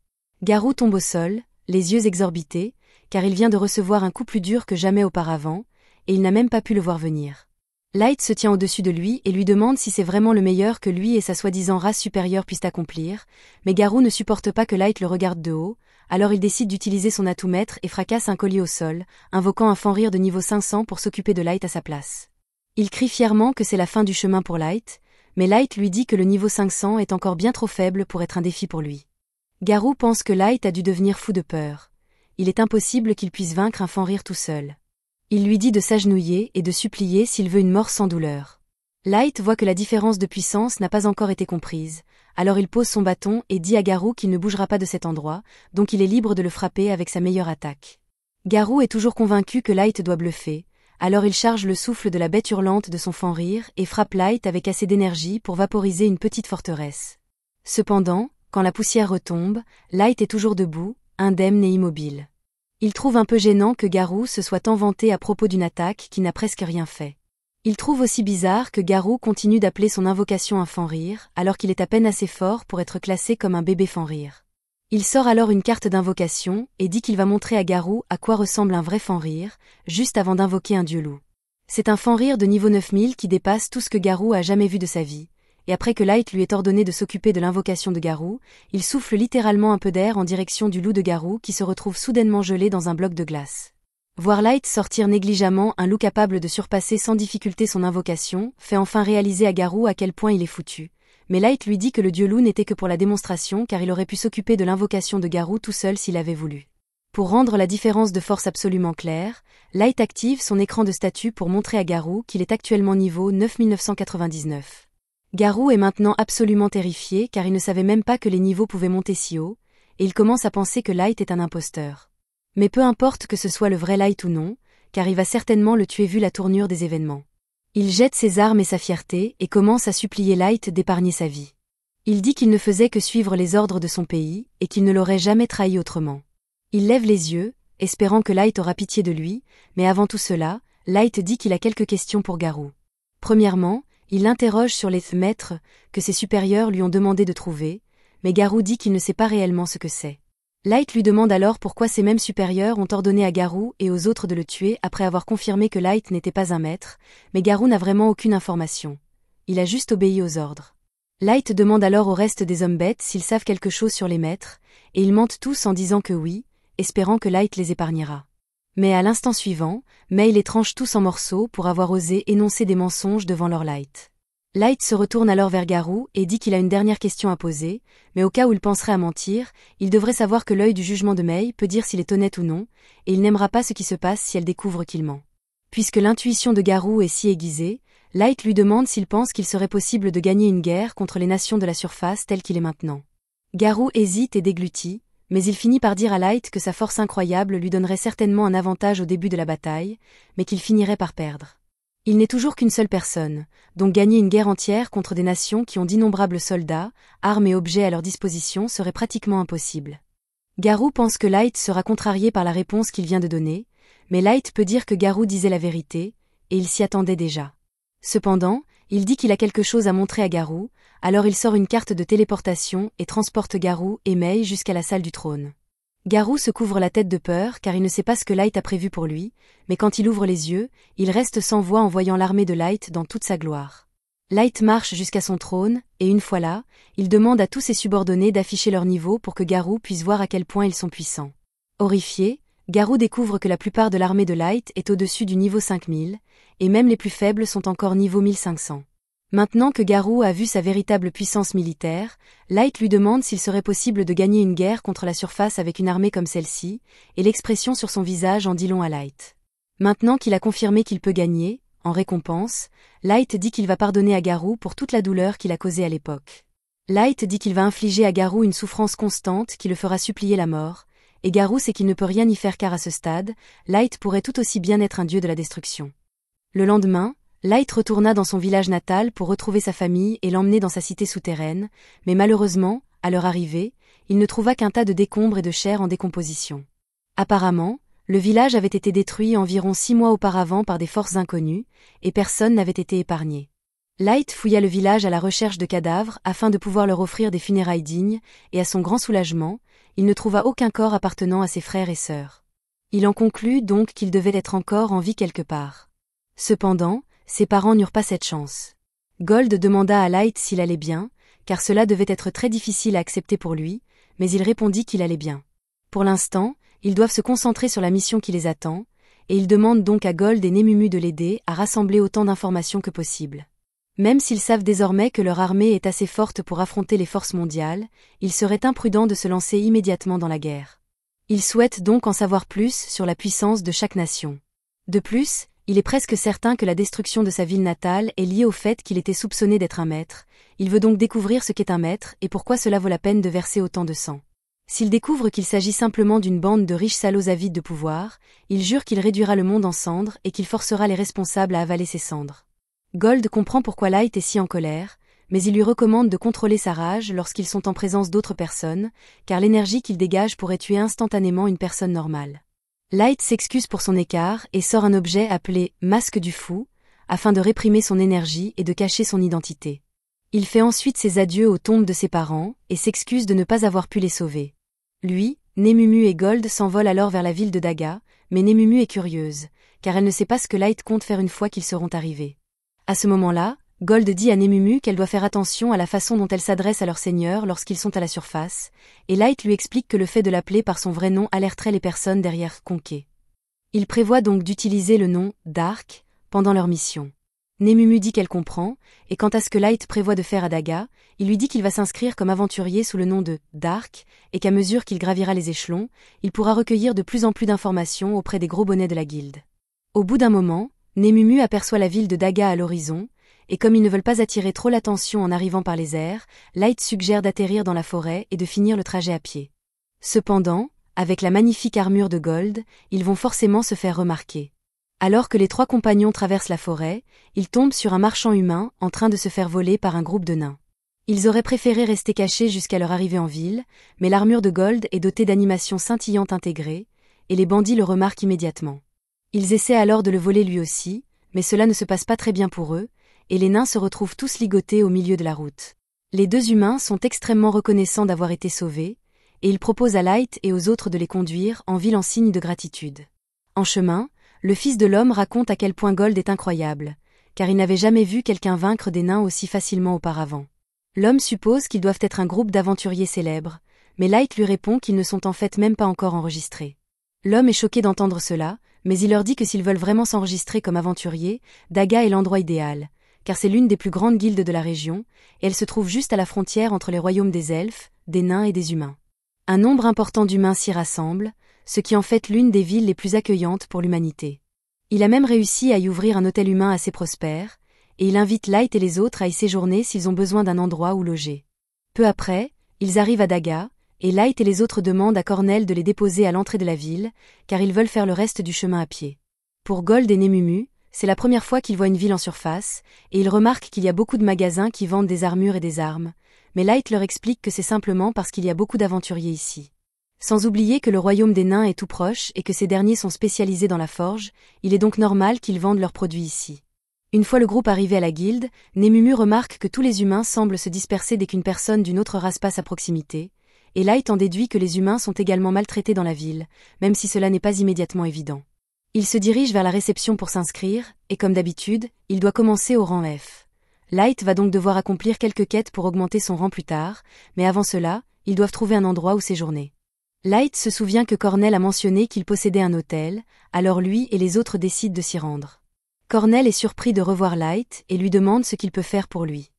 Garou tombe au sol, les yeux exorbités, car il vient de recevoir un coup plus dur que jamais auparavant, et il n'a même pas pu le voir venir. Light se tient au-dessus de lui et lui demande si c'est vraiment le meilleur que lui et sa soi-disant race supérieure puissent accomplir, mais Garou ne supporte pas que Light le regarde de haut, alors il décide d'utiliser son atout maître et fracasse un collier au sol, invoquant un Fenrir de niveau 500 pour s'occuper de Light à sa place. Il crie fièrement que c'est la fin du chemin pour Light, mais Light lui dit que le niveau 500 est encore bien trop faible pour être un défi pour lui. Garou pense que Light a dû devenir fou de peur. Il est impossible qu'il puisse vaincre un Fenrir tout seul. Il lui dit de s'agenouiller et de supplier s'il veut une mort sans douleur. Light voit que la différence de puissance n'a pas encore été comprise, alors il pose son bâton et dit à Garou qu'il ne bougera pas de cet endroit, donc il est libre de le frapper avec sa meilleure attaque. Garou est toujours convaincu que Light doit bluffer, alors il charge le souffle de la bête hurlante de son Fenrir et frappe Light avec assez d'énergie pour vaporiser une petite forteresse. Cependant, quand la poussière retombe, Light est toujours debout, indemne et immobile. Il trouve un peu gênant que Garou se soit tant vanté à propos d'une attaque qui n'a presque rien fait. Il trouve aussi bizarre que Garou continue d'appeler son invocation un Fenrir alors qu'il est à peine assez fort pour être classé comme un bébé Fenrir. Il sort alors une carte d'invocation et dit qu'il va montrer à Garou à quoi ressemble un vrai Fenrir, juste avant d'invoquer un dieu loup. C'est un Fenrir de niveau 9000 qui dépasse tout ce que Garou a jamais vu de sa vie, et après que Light lui ait ordonné de s'occuper de l'invocation de Garou, il souffle littéralement un peu d'air en direction du loup de Garou qui se retrouve soudainement gelé dans un bloc de glace. Voir Light sortir négligemment un loup capable de surpasser sans difficulté son invocation fait enfin réaliser à Garou à quel point il est foutu. Mais Light lui dit que le dieu loup n'était que pour la démonstration car il aurait pu s'occuper de l'invocation de Garou tout seul s'il avait voulu. Pour rendre la différence de force absolument claire, Light active son écran de statut pour montrer à Garou qu'il est actuellement niveau 9999. Garou est maintenant absolument terrifié car il ne savait même pas que les niveaux pouvaient monter si haut, et il commence à penser que Light est un imposteur. Mais peu importe que ce soit le vrai Light ou non, car il va certainement le tuer vu la tournure des événements. Il jette ses armes et sa fierté et commence à supplier Light d'épargner sa vie. Il dit qu'il ne faisait que suivre les ordres de son pays et qu'il ne l'aurait jamais trahi autrement. Il lève les yeux, espérant que Light aura pitié de lui, mais avant tout cela, Light dit qu'il a quelques questions pour Garou. Premièrement, il l'interroge sur les maîtres que ses supérieurs lui ont demandé de trouver, mais Garou dit qu'il ne sait pas réellement ce que c'est. Light lui demande alors pourquoi ces mêmes supérieurs ont ordonné à Garou et aux autres de le tuer après avoir confirmé que Light n'était pas un maître, mais Garou n'a vraiment aucune information. Il a juste obéi aux ordres. Light demande alors au reste des hommes bêtes s'ils savent quelque chose sur les maîtres, et ils mentent tous en disant que oui, espérant que Light les épargnera. Mais à l'instant suivant, Mei les tranche tous en morceaux pour avoir osé énoncer des mensonges devant leur Light. Light se retourne alors vers Garou et dit qu'il a une dernière question à poser, mais au cas où il penserait à mentir, il devrait savoir que l'œil du jugement de Mei peut dire s'il est honnête ou non, et il n'aimera pas ce qui se passe si elle découvre qu'il ment. Puisque l'intuition de Garou est si aiguisée, Light lui demande s'il pense qu'il serait possible de gagner une guerre contre les nations de la surface telle qu'il est maintenant. Garou hésite et déglutit, mais il finit par dire à Light que sa force incroyable lui donnerait certainement un avantage au début de la bataille, mais qu'il finirait par perdre. Il n'est toujours qu'une seule personne, donc gagner une guerre entière contre des nations qui ont d'innombrables soldats, armes et objets à leur disposition serait pratiquement impossible. Garou pense que Light sera contrarié par la réponse qu'il vient de donner, mais Light peut dire que Garou disait la vérité, et il s'y attendait déjà. Cependant, il dit qu'il a quelque chose à montrer à Garou, alors il sort une carte de téléportation et transporte Garou et Mei jusqu'à la salle du trône. Garou se couvre la tête de peur car il ne sait pas ce que Light a prévu pour lui, mais quand il ouvre les yeux, il reste sans voix en voyant l'armée de Light dans toute sa gloire. Light marche jusqu'à son trône, et une fois là, il demande à tous ses subordonnés d'afficher leur niveau pour que Garou puisse voir à quel point ils sont puissants. Horrifié, Garou découvre que la plupart de l'armée de Light est au-dessus du niveau 5000, et même les plus faibles sont encore niveau 1500. Maintenant que Garou a vu sa véritable puissance militaire, Light lui demande s'il serait possible de gagner une guerre contre la surface avec une armée comme celle-ci, et l'expression sur son visage en dit long à Light. Maintenant qu'il a confirmé qu'il peut gagner, en récompense, Light dit qu'il va pardonner à Garou pour toute la douleur qu'il a causée à l'époque. Light dit qu'il va infliger à Garou une souffrance constante qui le fera supplier la mort, et Garou sait qu'il ne peut rien y faire car à ce stade, Light pourrait tout aussi bien être un dieu de la destruction. Le lendemain, Light retourna dans son village natal pour retrouver sa famille et l'emmener dans sa cité souterraine, mais malheureusement, à leur arrivée, il ne trouva qu'un tas de décombres et de chair en décomposition. Apparemment, le village avait été détruit environ 6 mois auparavant par des forces inconnues, et personne n'avait été épargné. Light fouilla le village à la recherche de cadavres afin de pouvoir leur offrir des funérailles dignes, et à son grand soulagement, il ne trouva aucun corps appartenant à ses frères et sœurs. Il en conclut donc qu'il devait être encore en vie quelque part. Cependant, ses parents n'eurent pas cette chance. Gold demanda à Light s'il allait bien, car cela devait être très difficile à accepter pour lui, mais il répondit qu'il allait bien. Pour l'instant, ils doivent se concentrer sur la mission qui les attend, et ils demandent donc à Gold et Nemumu de l'aider à rassembler autant d'informations que possible. Même s'ils savent désormais que leur armée est assez forte pour affronter les forces mondiales, il serait imprudent de se lancer immédiatement dans la guerre. Ils souhaitent donc en savoir plus sur la puissance de chaque nation. De plus, il est presque certain que la destruction de sa ville natale est liée au fait qu'il était soupçonné d'être un maître, il veut donc découvrir ce qu'est un maître et pourquoi cela vaut la peine de verser autant de sang. S'il découvre qu'il s'agit simplement d'une bande de riches salauds avides de pouvoir, il jure qu'il réduira le monde en cendres et qu'il forcera les responsables à avaler ses cendres. Gold comprend pourquoi Light est si en colère, mais il lui recommande de contrôler sa rage lorsqu'ils sont en présence d'autres personnes, car l'énergie qu'il dégage pourrait tuer instantanément une personne normale. Light s'excuse pour son écart et sort un objet appelé « masque du fou » afin de réprimer son énergie et de cacher son identité. Il fait ensuite ses adieux aux tombes de ses parents et s'excuse de ne pas avoir pu les sauver. Lui, Nemumu et Gold s'envolent alors vers la ville de Daga, mais Nemumu est curieuse, car elle ne sait pas ce que Light compte faire une fois qu'ils seront arrivés. À ce moment-là, Gold dit à Nemumu qu'elle doit faire attention à la façon dont elle s'adresse à leur seigneur lorsqu'ils sont à la surface, et Light lui explique que le fait de l'appeler par son vrai nom alerterait les personnes derrière Conquet. Il prévoit donc d'utiliser le nom « Dark » pendant leur mission. Nemumu dit qu'elle comprend, et quant à ce que Light prévoit de faire à Daga, il lui dit qu'il va s'inscrire comme aventurier sous le nom de « Dark » et qu'à mesure qu'il gravira les échelons, il pourra recueillir de plus en plus d'informations auprès des gros bonnets de la guilde. Au bout d'un moment, Nemumu aperçoit la ville de Daga à l'horizon, et comme ils ne veulent pas attirer trop l'attention en arrivant par les airs, Light suggère d'atterrir dans la forêt et de finir le trajet à pied. Cependant, avec la magnifique armure de Gold, ils vont forcément se faire remarquer. Alors que les 3 compagnons traversent la forêt, ils tombent sur un marchand humain en train de se faire voler par un groupe de nains. Ils auraient préféré rester cachés jusqu'à leur arrivée en ville, mais l'armure de Gold est dotée d'animations scintillantes intégrées, et les bandits le remarquent immédiatement. Ils essaient alors de le voler lui aussi, mais cela ne se passe pas très bien pour eux, et les nains se retrouvent tous ligotés au milieu de la route. Les 2 humains sont extrêmement reconnaissants d'avoir été sauvés, et ils proposent à Light et aux autres de les conduire en ville en signe de gratitude. En chemin, le fils de l'homme raconte à quel point Gold est incroyable, car il n'avait jamais vu quelqu'un vaincre des nains aussi facilement auparavant. L'homme suppose qu'ils doivent être un groupe d'aventuriers célèbres, mais Light lui répond qu'ils ne sont en fait même pas encore enregistrés. L'homme est choqué d'entendre cela, mais il leur dit que s'ils veulent vraiment s'enregistrer comme aventuriers, Daga est l'endroit idéal, car c'est l'une des plus grandes guildes de la région, et elle se trouve juste à la frontière entre les royaumes des elfes, des nains et des humains. Un nombre important d'humains s'y rassemble, ce qui en fait l'une des villes les plus accueillantes pour l'humanité. Il a même réussi à y ouvrir un hôtel humain assez prospère, et il invite Light et les autres à y séjourner s'ils ont besoin d'un endroit où loger. Peu après, ils arrivent à Daga, et Light et les autres demandent à Cornell de les déposer à l'entrée de la ville, car ils veulent faire le reste du chemin à pied. Pour Gold et Nemumu, C'est la première fois qu'il voit une ville en surface, et il remarque qu'il y a beaucoup de magasins qui vendent des armures et des armes, mais Light leur explique que c'est simplement parce qu'il y a beaucoup d'aventuriers ici. Sans oublier que le royaume des nains est tout proche et que ces derniers sont spécialisés dans la forge, il est donc normal qu'ils vendent leurs produits ici. Une fois le groupe arrivé à la guilde, Nemumu remarque que tous les humains semblent se disperser dès qu'une personne d'une autre race passe à proximité, et Light en déduit que les humains sont également maltraités dans la ville, même si cela n'est pas immédiatement évident. Il se dirige vers la réception pour s'inscrire, et comme d'habitude, il doit commencer au rang F. Light va donc devoir accomplir quelques quêtes pour augmenter son rang plus tard, mais avant cela, ils doivent trouver un endroit où séjourner. Light se souvient que Cornell a mentionné qu'il possédait un hôtel, alors lui et les autres décident de s'y rendre. Cornell est surpris de revoir Light et lui demande ce qu'il peut faire pour lui.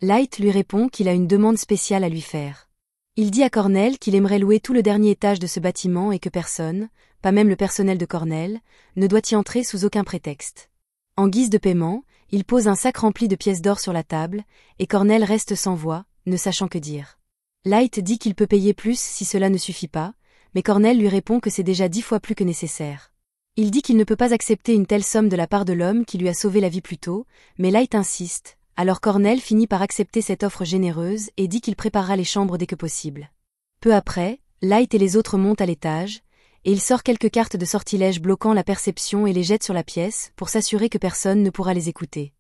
Light lui répond qu'il a une demande spéciale à lui faire. Il dit à Cornell qu'il aimerait louer tout le dernier étage de ce bâtiment et que personne, pas même le personnel de Cornell, ne doit y entrer sous aucun prétexte. En guise de paiement, il pose un sac rempli de pièces d'or sur la table, et Cornell reste sans voix, ne sachant que dire. Light dit qu'il peut payer plus si cela ne suffit pas, mais Cornell lui répond que c'est déjà 10 fois plus que nécessaire. Il dit qu'il ne peut pas accepter une telle somme de la part de l'homme qui lui a sauvé la vie plus tôt, mais Light insiste, alors Cornell finit par accepter cette offre généreuse et dit qu'il préparera les chambres dès que possible. Peu après, Light et les autres montent à l'étage, et il sort quelques cartes de sortilège bloquant la perception et les jette sur la pièce pour s'assurer que personne ne pourra les écouter.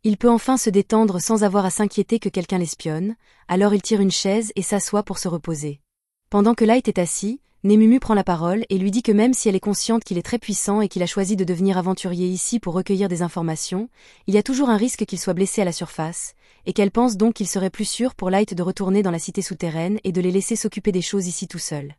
Il peut enfin se détendre sans avoir à s'inquiéter que quelqu'un l'espionne, alors il tire une chaise et s'assoit pour se reposer. Pendant que Light est assis, Nemumu prend la parole et lui dit que même si elle est consciente qu'il est très puissant et qu'il a choisi de devenir aventurier ici pour recueillir des informations, il y a toujours un risque qu'il soit blessé à la surface, et qu'elle pense donc qu'il serait plus sûr pour Light de retourner dans la cité souterraine et de les laisser s'occuper des choses ici tout seul.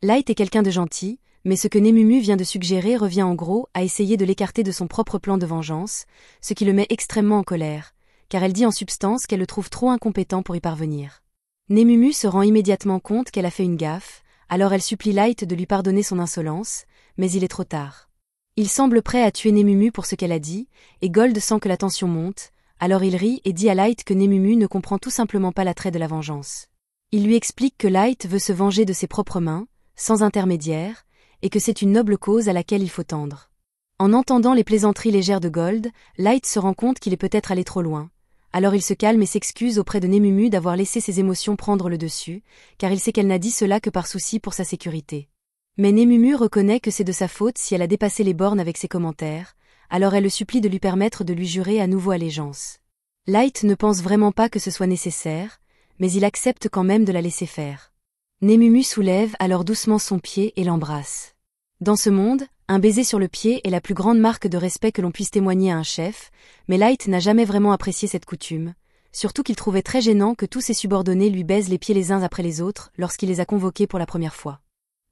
Light est quelqu'un de gentil, mais ce que Nemumu vient de suggérer revient en gros à essayer de l'écarter de son propre plan de vengeance, ce qui le met extrêmement en colère, car elle dit en substance qu'elle le trouve trop incompétent pour y parvenir. Nemumu se rend immédiatement compte qu'elle a fait une gaffe, alors elle supplie Light de lui pardonner son insolence, mais il est trop tard. Il semble prêt à tuer Nemumu pour ce qu'elle a dit, et Gold sent que la tension monte, alors il rit et dit à Light que Nemumu ne comprend tout simplement pas l'attrait de la vengeance. Il lui explique que Light veut se venger de ses propres mains, sans intermédiaire, et que c'est une noble cause à laquelle il faut tendre. En entendant les plaisanteries légères de Gold, Light se rend compte qu'il est peut-être allé trop loin. Alors il se calme et s'excuse auprès de Nemumu d'avoir laissé ses émotions prendre le dessus, car il sait qu'elle n'a dit cela que par souci pour sa sécurité. Mais Nemumu reconnaît que c'est de sa faute si elle a dépassé les bornes avec ses commentaires, alors elle le supplie de lui permettre de lui jurer à nouveau allégeance. Light ne pense vraiment pas que ce soit nécessaire, mais il accepte quand même de la laisser faire. Nemumu soulève alors doucement son pied et l'embrasse. Dans ce monde, un baiser sur le pied est la plus grande marque de respect que l'on puisse témoigner à un chef, mais Light n'a jamais vraiment apprécié cette coutume, surtout qu'il trouvait très gênant que tous ses subordonnés lui baisent les pieds les uns après les autres lorsqu'il les a convoqués pour la première fois.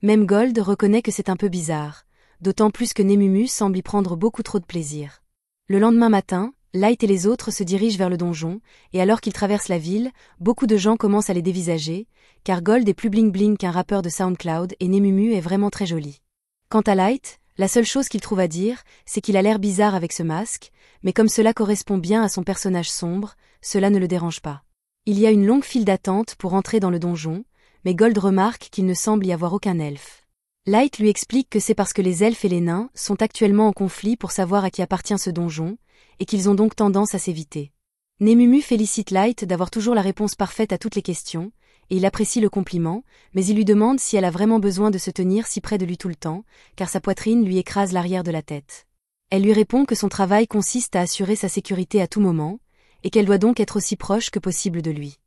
Même Gold reconnaît que c'est un peu bizarre, d'autant plus que Nemumu semble y prendre beaucoup trop de plaisir. Le lendemain matin, Light et les autres se dirigent vers le donjon, et alors qu'ils traversent la ville, beaucoup de gens commencent à les dévisager, car Gold est plus bling-bling qu'un rappeur de SoundCloud et Nemumu est vraiment très joli. Quant à Light, la seule chose qu'il trouve à dire, c'est qu'il a l'air bizarre avec ce masque, mais comme cela correspond bien à son personnage sombre, cela ne le dérange pas. Il y a une longue file d'attente pour entrer dans le donjon, mais Gold remarque qu'il ne semble y avoir aucun elfe. Light lui explique que c'est parce que les elfes et les nains sont actuellement en conflit pour savoir à qui appartient ce donjon, et qu'ils ont donc tendance à s'éviter. Nemumu félicite Light d'avoir toujours la réponse parfaite à toutes les questions, et il apprécie le compliment, mais il lui demande si elle a vraiment besoin de se tenir si près de lui tout le temps, car sa poitrine lui écrase l'arrière de la tête. Elle lui répond que son travail consiste à assurer sa sécurité à tout moment, et qu'elle doit donc être aussi proche que possible de lui.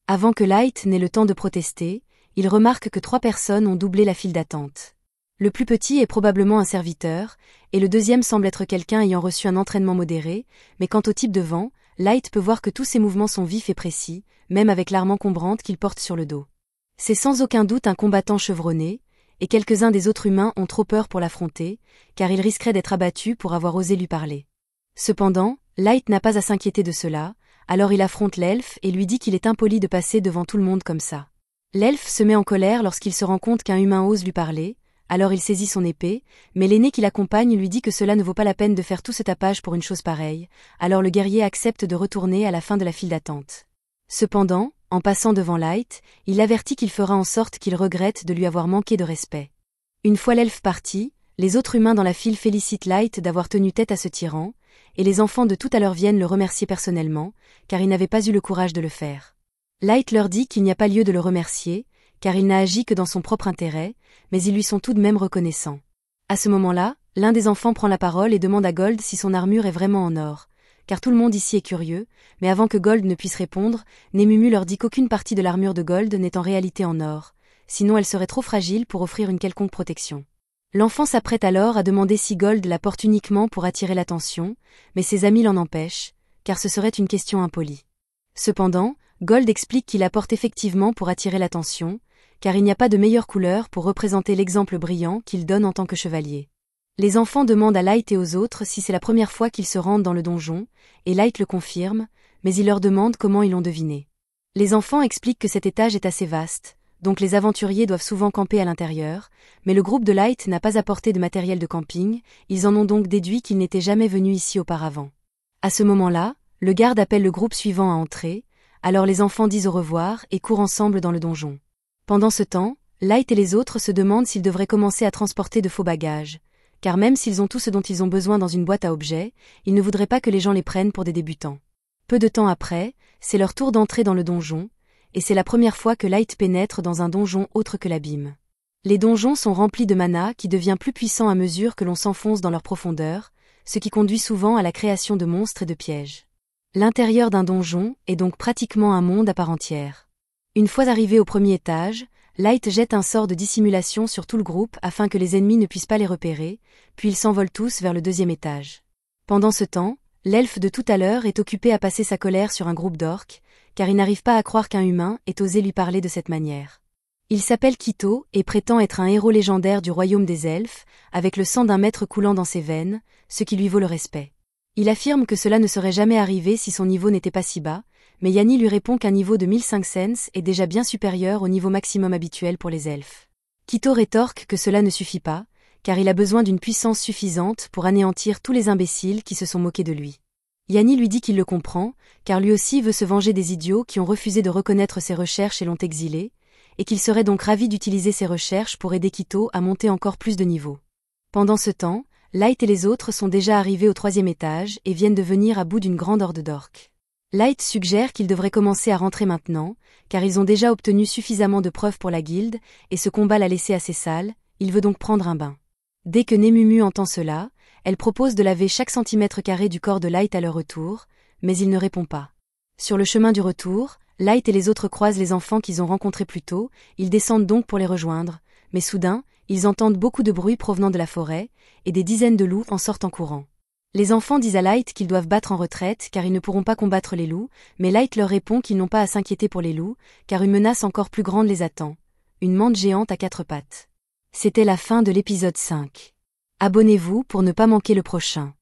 Avant que Light n'ait le temps de protester, il remarque que 3 personnes ont doublé la file d'attente. Le plus petit est probablement un serviteur, et le deuxième semble être quelqu'un ayant reçu un entraînement modéré, mais quant au type devant, Light peut voir que tous ses mouvements sont vifs et précis, même avec l'arme encombrante qu'il porte sur le dos. C'est sans aucun doute un combattant chevronné, et quelques-uns des autres humains ont trop peur pour l'affronter, car il risquerait d'être abattu pour avoir osé lui parler. Cependant, Light n'a pas à s'inquiéter de cela, alors il affronte l'elfe et lui dit qu'il est impoli de passer devant tout le monde comme ça. L'elfe se met en colère lorsqu'il se rend compte qu'un humain ose lui parler, alors il saisit son épée, mais l'aîné qui l'accompagne lui dit que cela ne vaut pas la peine de faire tout ce tapage pour une chose pareille, alors le guerrier accepte de retourner à la fin de la file d'attente. Cependant, en passant devant Light, il avertit qu'il fera en sorte qu'il regrette de lui avoir manqué de respect. Une fois l'elfe parti, les autres humains dans la file félicitent Light d'avoir tenu tête à ce tyran, et les enfants de tout à l'heure viennent le remercier personnellement, car il n'avait pas eu le courage de le faire. Light leur dit qu'il n'y a pas lieu de le remercier, car il n'a agi que dans son propre intérêt, mais ils lui sont tout de même reconnaissants. À ce moment-là, l'un des enfants prend la parole et demande à Gold si son armure est vraiment en or, car tout le monde ici est curieux, mais avant que Gold ne puisse répondre, Nemumu leur dit qu'aucune partie de l'armure de Gold n'est en réalité en or, sinon elle serait trop fragile pour offrir une quelconque protection. L'enfant s'apprête alors à demander si Gold la porte uniquement pour attirer l'attention, mais ses amis l'en empêchent, car ce serait une question impolie. Cependant, Gold explique qu'il la porte effectivement pour attirer l'attention, car il n'y a pas de meilleure couleur pour représenter l'exemple brillant qu'il donne en tant que chevalier. Les enfants demandent à Light et aux autres si c'est la première fois qu'ils se rendent dans le donjon, et Light le confirme, mais il leur demande comment ils l'ont deviné. Les enfants expliquent que cet étage est assez vaste, donc les aventuriers doivent souvent camper à l'intérieur, mais le groupe de Light n'a pas apporté de matériel de camping, ils en ont donc déduit qu'ils n'étaient jamais venus ici auparavant. À ce moment-là, le garde appelle le groupe suivant à entrer, alors les enfants disent au revoir et courent ensemble dans le donjon. Pendant ce temps, Light et les autres se demandent s'ils devraient commencer à transporter de faux bagages, car même s'ils ont tout ce dont ils ont besoin dans une boîte à objets, ils ne voudraient pas que les gens les prennent pour des débutants. Peu de temps après, c'est leur tour d'entrer dans le donjon, et c'est la première fois que Light pénètre dans un donjon autre que l'abîme. Les donjons sont remplis de mana qui devient plus puissant à mesure que l'on s'enfonce dans leur profondeur, ce qui conduit souvent à la création de monstres et de pièges. L'intérieur d'un donjon est donc pratiquement un monde à part entière. Une fois arrivé au premier étage, Light jette un sort de dissimulation sur tout le groupe afin que les ennemis ne puissent pas les repérer, puis ils s'envolent tous vers le deuxième étage. Pendant ce temps, l'elfe de tout à l'heure est occupé à passer sa colère sur un groupe d'orques, car il n'arrive pas à croire qu'un humain ait osé lui parler de cette manière. Il s'appelle Quito et prétend être un héros légendaire du royaume des elfes, avec le sang d'un maître coulant dans ses veines, ce qui lui vaut le respect. Il affirme que cela ne serait jamais arrivé si son niveau n'était pas si bas, mais Yanni lui répond qu'un niveau de 1005 cents est déjà bien supérieur au niveau maximum habituel pour les elfes. Quito rétorque que cela ne suffit pas, car il a besoin d'une puissance suffisante pour anéantir tous les imbéciles qui se sont moqués de lui. Yanni lui dit qu'il le comprend, car lui aussi veut se venger des idiots qui ont refusé de reconnaître ses recherches et l'ont exilé, et qu'il serait donc ravi d'utiliser ses recherches pour aider Quito à monter encore plus de niveau. Pendant ce temps, Light et les autres sont déjà arrivés au 3e étage et viennent de venir à bout d'une grande horde d'orques. Light suggère qu'ils devraient commencer à rentrer maintenant, car ils ont déjà obtenu suffisamment de preuves pour la guilde, et ce combat l'a laissé assez sale, il veut donc prendre un bain. Dès que Nemumu entend cela, elle propose de laver chaque centimètre carré du corps de Light à leur retour, mais il ne répond pas. Sur le chemin du retour, Light et les autres croisent les enfants qu'ils ont rencontrés plus tôt, ils descendent donc pour les rejoindre, mais soudain, ils entendent beaucoup de bruit provenant de la forêt, et des dizaines de loups en sortent en courant. Les enfants disent à Light qu'ils doivent battre en retraite car ils ne pourront pas combattre les loups, mais Light leur répond qu'ils n'ont pas à s'inquiéter pour les loups, car une menace encore plus grande les attend. Une mante géante à 4 pattes. C'était la fin de l'épisode 5. Abonnez-vous pour ne pas manquer le prochain.